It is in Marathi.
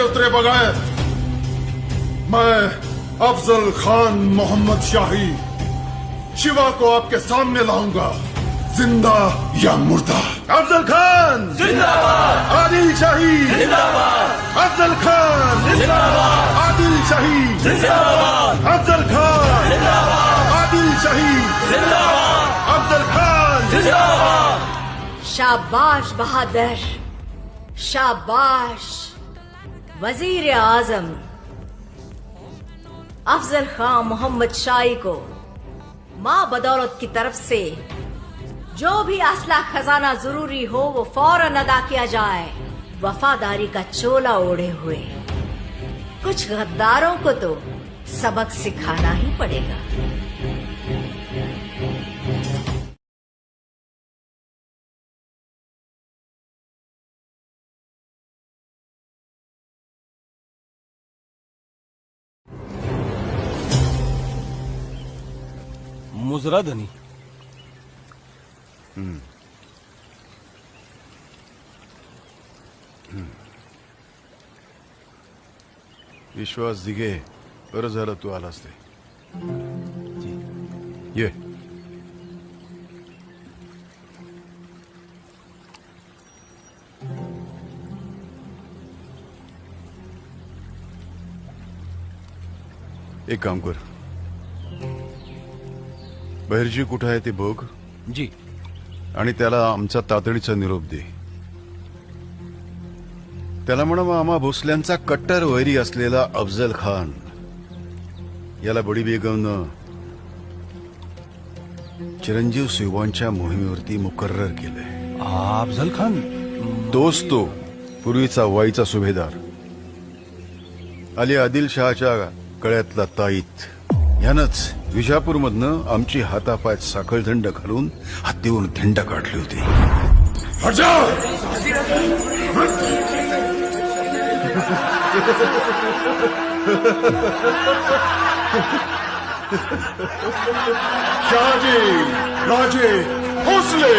उतरे बगैर मैं अफजल खान मोहम्मद शाही शिवा को आपके सामने लाऊंगा, जिंदा या मुर्दा। अफजल खान जिंदाबाद, आदिल शाही जिंदाबाद, अफजल खान जिंदाबाद, आदिल शाही जिंदाबाद, अफजल खान जिंदाबाद, आदिल शाही जिंदाबाद, अफजल खान जिंदाबाद। शाबाश बहादुर, शाबाश वजीर आजम अफजल खान मोहम्मद शाही को मां बदौलत की तरफ से जो भी असला खजाना जरूरी हो वो फौरन अदा किया जाए, वफादारी का चोला ओढ़े हुए। कुछ गद्दारों को तो सबक सिखाना ही पड़ेगा। मुजरा धनी विश्वास दिघे, बरं झालं तू आलास ते। ये एक काम कर, बहिर्जी कुठं आहे ते बघ जी। आणि त्याला आमचा तातडीचा निरोप दे। त्याला म्हणा मामा भोसल्यांचा कट्टर वैरी असलेला अफजल खान याला बडी बेगमनं चिरंजीव शिवांच्या मोहिमेवरती मुकर्रर केलंय। अफजल खान तोच तो पूर्वीचा वाईचा सुभेदार अली आदिलशहाच्या गळ्यातला ताईत यानंच विजापूरमधनं आमची हातापायात साखळदंड घालून हत्तीवरून धिंड काढली होती। शहाजी राजे भोसले